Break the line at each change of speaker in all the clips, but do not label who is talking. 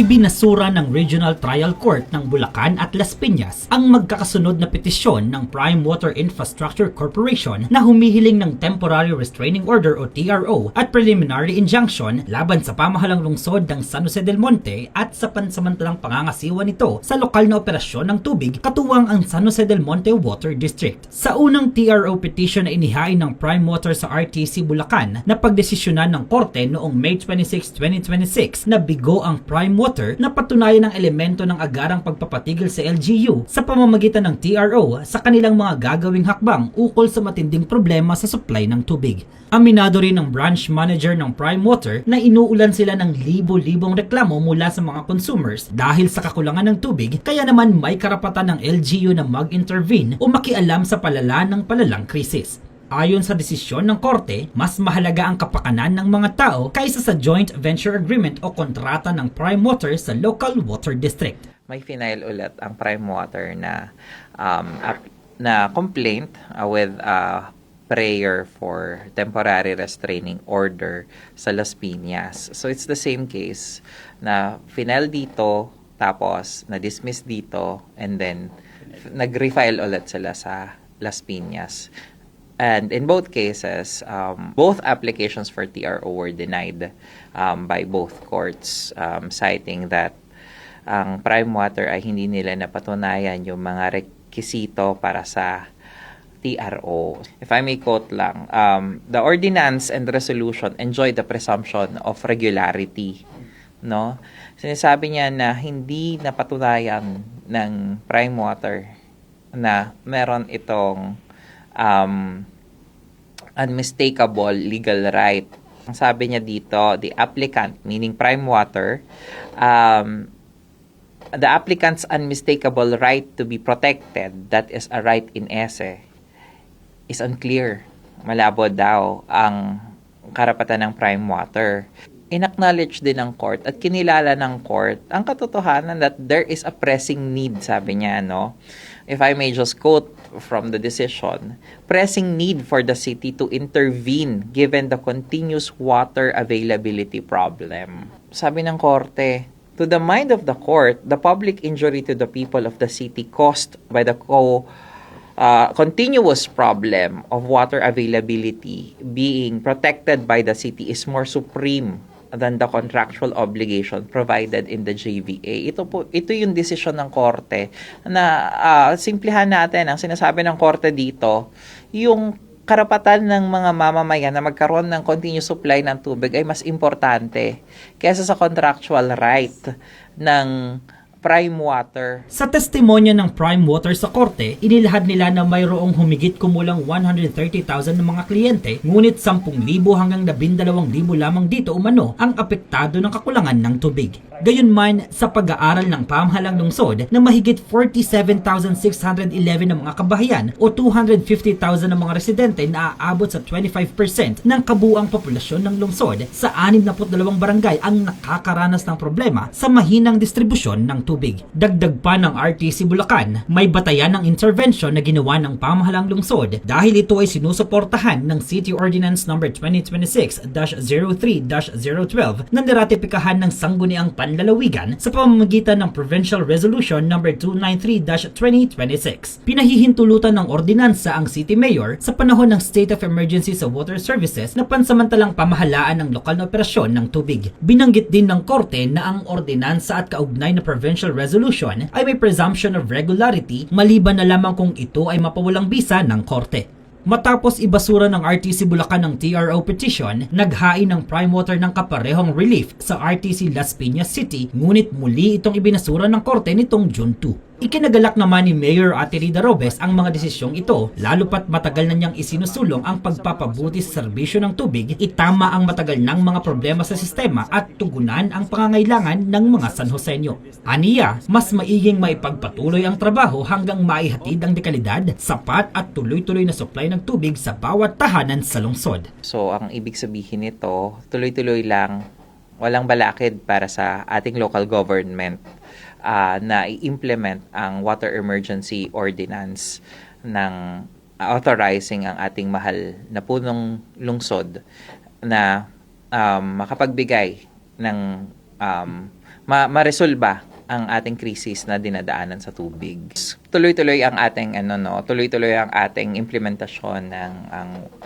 Ibinasura ng Regional Trial Court ng Bulacan at Las Piñas ang magkakasunod na petisyon ng Prime Water Infrastructure Corporation na humihiling ng Temporary Restraining Order o TRO at Preliminary Injunction laban sa pamahalang lungsod ng San Jose del Monte at sa pansamantalang pangangasiwa nito sa lokal na operasyon ng tubig katuwang ang San Jose del Monte Water District. Sa unang TRO petition na inihain ng Prime Water sa RTC Bulacan na pagdesisyonan ng korte noong May 26, 2026 na bigo ang Prime Water na patunayan ng elemento ng agarang pagpapatigil sa LGU sa pamamagitan ng TRO sa kanilang mga gagawing hakbang ukol sa matinding problema sa supply ng tubig. Aminado rin ng branch manager ng Prime Water na inuulan sila ng libo-libong reklamo mula sa mga consumers dahil sa kakulangan ng tubig, kaya naman may karapatan ng LGU na mag-intervene o makialam sa palala ng palalang krisis. Ayon sa desisyon ng korte, mas mahalaga ang kapakanan ng mga tao kaysa sa joint venture agreement o kontrata ng Prime Water sa local water district.
May final ulit ang Prime Water na complaint with prayer for temporary restraining order sa Las Piñas. So it's the same case na final dito, tapos na-dismiss dito, and then nag-refile ulit sila sa Las Piñas. And in both cases, both applications for TRO were denied by both courts, citing that ang Prime Water ay hindi nila napatunayan yung mga rekisito para sa TRO. If I may quote lang, the ordinance and resolution enjoy the presumption of regularity. No? Sinasabi niya na hindi napatunayan ng Prime Water na meron itong unmistakable legal right. Ang sabi niya dito, the applicant, meaning Prime Water, the applicant's unmistakable right to be protected, that is a right in esse, is unclear. Malabo daw ang karapatan ng Prime Water. In-acknowledge din ng court at kinilala ng court ang katotohanan that there is a pressing need, sabi niya, no? If I may just quote from the decision, pressing need for the city to intervene given the continuous water availability problem. Sabi ng korte, to the mind of the court, the public injury to the people of the city caused by the continuous problem of water availability being protected by the city is more supreme than the contractual obligation provided in the JVA. Ito yung desisyon ng korte na simplihan natin. Ang sinasabi ng korte dito, yung karapatan ng mga mamamayan na magkaroon ng continuous supply ng tubig ay mas importante kaysa sa contractual right ng Prime Water.
Sa testimonya ng Prime Water sa korte, inilahad nila na mayroong humigit kumulang 130,000 na mga kliyente, ngunit 10,000 hanggang 12,000 lamang dito umano ang apektado ng kakulangan ng tubig. Gayunman, sa pag-aaral ng pamahalang lungsod na mahigit 47,611 na mga kabahayan o 250,000 na mga residente na aabot sa 25% ng kabuuang populasyon ng lungsod, sa 62 barangay ang nakakaranas ng problema sa mahinang distribusyon ng tubig. Dagdag pa ng RTC Bulacan, may batayan ng intervention na ginawa ng pamahalang lungsod dahil ito ay sinusuportahan ng City Ordinance No. 2026-03-012 na niratipikahan ng Sangguniang Panlalawigan sa pamamagitan ng Provincial Resolution No. 293-2026. Pinahihintulutan ng ordinansa ang City Mayor sa panahon ng State of Emergency sa Water Services na pansamantalang pamahalaan ng lokal na operasyon ng tubig. Binanggit din ng korte na ang ordinansa at kaugnay na provincial resolution ay may presumption of regularity maliban na lamang kung ito ay mapawalang bisa ng korte. Matapos ibasura ng RTC Bulacan ng TRO petition, naghain ng Prime Water ng kaparehong relief sa RTC Las Piñas City, ngunit muli itong ibinasura ng korte nitong June 2. Ikinagalak naman ni Mayor Ate Rida Robes ang mga desisyong ito, lalo pat matagal na niyang isinusulong ang pagpapabuti sa serbisyo ng tubig, itama ang matagal ng mga problema sa sistema at tugunan ang pangangailangan ng mga San Joseño. Aniya, mas maiging maipagpatuloy ang trabaho hanggang maihatid ang dekalidad, sapat at tuloy-tuloy na supply ng tubig sa bawat tahanan sa lungsod.
So ang ibig sabihin nito, tuloy-tuloy lang, walang balakid para sa ating local government na i-implement ang Water Emergency Ordinance ng authorizing ang ating mahal na punong lungsod na makapagbigay ng maresolba ang ating krisis na dinadaanan sa tubig. Tuloy-tuloy ang ating tuloy-tuloy ang ating implementasyon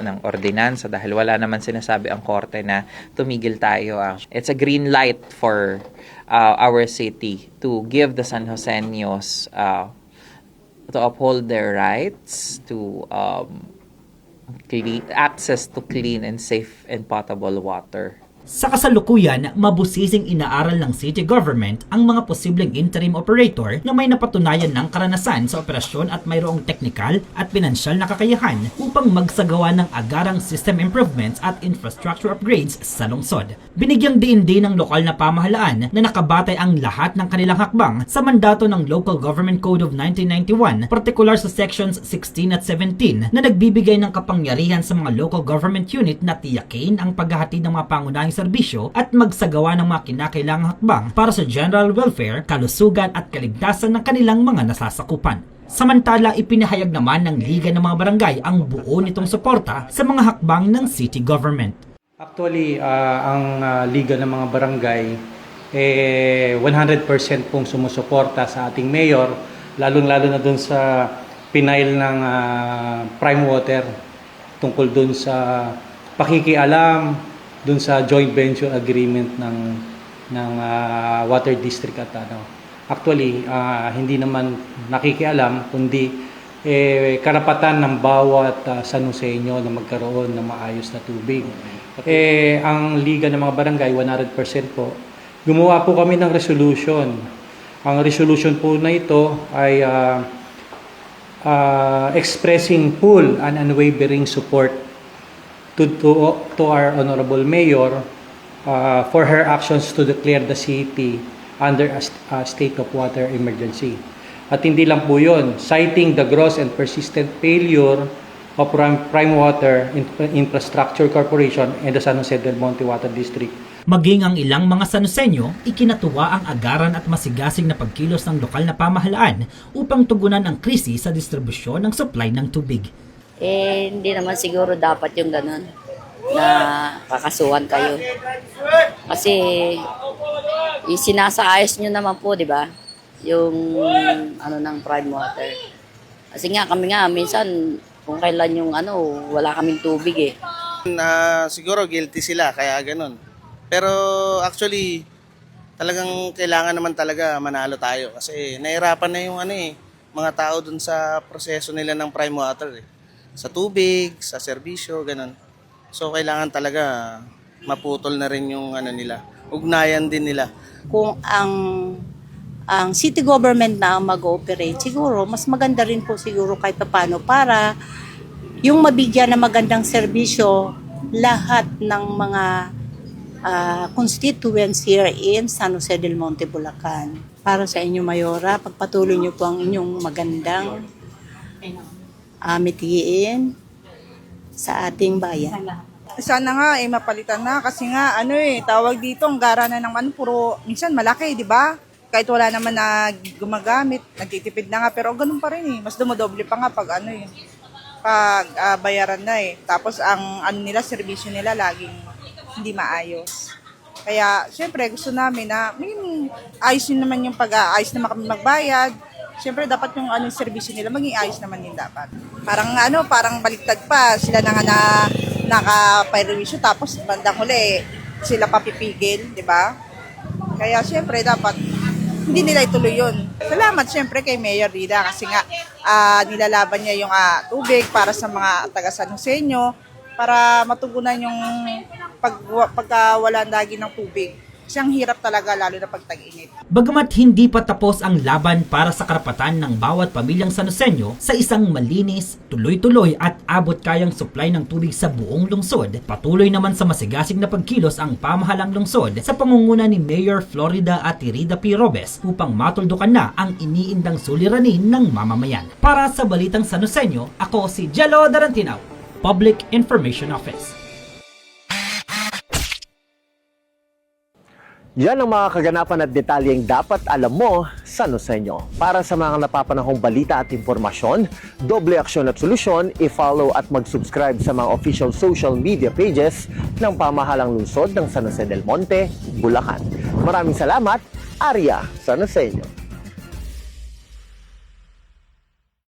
ng ordinansa dahil wala naman sinasabi ang korte na tumigil tayo. It's a green light for our city to give the San Joseños to uphold their rights to access to clean and safe and potable water.
Sa kasalukuyan, mabusising inaaral ng city government ang mga posibleng interim operator na may napatunayan ng karanasan sa operasyon at mayroong technical at pinansyal na kakayahan upang magsagawa ng agarang system improvements at infrastructure upgrades sa lungsod. Binigyang diin din ng lokal na pamahalaan na nakabatay ang lahat ng kanilang hakbang sa mandato ng Local Government Code of 1991, partikular sa sections 16 at 17 na nagbibigay ng kapangyarihan sa mga local government unit na tiyakin ang paghahatid ng mga pangunahing serbisyo at magsagawa ng mga kinakailangang hakbang para sa general welfare, kalusugan at kaligtasan ng kanilang mga nasasakupan. Samantala, ipinahayag naman ng Liga ng mga Barangay ang buo nitong suporta sa mga hakbang ng city government.
Actually, ang Liga ng mga Barangay 100% pong sumusuporta sa ating mayor, lalong-lalo na dun sa pinail ng Prime Water tungkol dun sa pakikialam dun sa joint venture agreement ng water district at Actually, hindi naman nakikialam kundi karapatan ng bawat San Joseño na magkaroon ng maayos na tubig. Ang Liga ng mga Barangay 100% po. Gumawa po kami ng resolution. Ang resolution po na ito ay expressing full and unwavering support to our Honorable Mayor for her actions to declare the city under a state of water emergency. At hindi lang po yun, citing the gross and persistent failure of Prime Water Infrastructure Corporation and the San Jose del Monte Water District.
Maging ang ilang mga San Joseño, ikinatuwa ang agaran at masigasig na pagkilos ng lokal na pamahalaan upang tugunan ang krisis sa distribusyon ng supply ng tubig.
Hindi naman siguro dapat yung ganun na kakasuhan kayo. Kasi sinasaayos nyo naman po, di ba? Yung ng Prime Water. Kasi nga kami minsan kung kailan yung wala kaming tubig eh.
Siguro guilty sila kaya ganun. Pero actually talagang kailangan naman talaga manalo tayo kasi nahirapan na yung mga tao dun sa proseso nila ng Prime Water eh. Sa tubig, sa serbisyo, ganun. So, kailangan talaga maputol na rin yung nila. Ugnayan din nila.
Kung ang city government na mag-ooperate, siguro, mas maganda rin po siguro kahit paano para yung mabigyan ng magandang serbisyo lahat ng mga constituents here in San Jose del Monte, Bulacan. Para sa inyo, Mayora, pagpatuloy niyo po ang inyong magandang mitiin sa ating bayan.
Sana nga mapalitan na kasi nga tawag dito ang gara na ng puro minsan malaki, di ba? Kahit wala naman na gumagamit, nagtitipid na nga pero ganun pa rin mas dumodoble pa nga pag pag bayaran na Tapos ang nila serbisyo nila laging hindi maayos. Kaya syempre gusto namin na ayos din naman yung pag-aayos na kami magbayad. Siyempre dapat yung serbisyo nila maging ayos naman din dapat. Parang baliktad pa sila na nga naka-perwisyo tapos bandang huli sila papipigil, di ba? Kaya siyempre dapat hindi nila ituloy yun. Salamat siyempre kay Mayor Rida kasi nga nilalaban niya yung tubig para sa mga taga San Joseño para matugunan yung pagkawala lagi ng tubig. Kasi ang hirap talaga lalo na pag tag-init.
Bagamat hindi pa tapos ang laban para sa karapatan ng bawat pamilyang San Joseño sa isang malinis, tuloy-tuloy at abot-kayang supply ng tubig sa buong lungsod, patuloy naman sa masigasig na pagkilos ang pamahalang lungsod sa pangunguna ni Mayor Florida at Rida P. Robes upang matuldukan na ang iniindang suliranin ng mamamayan. Para sa Balitang San Joseño, ako si Jello Darantinaw, Public Information Office.
Yan ang mga kaganapan at detalyeng dapat alam mo sa San Joseño. Para sa mga napapanahong balita at impormasyon, doble aksyon at solusyon, i-follow at mag-subscribe sa mga official social media pages ng pamahalang lungsod ng San Jose del Monte, Bulacan. Maraming salamat Arya San Isidro.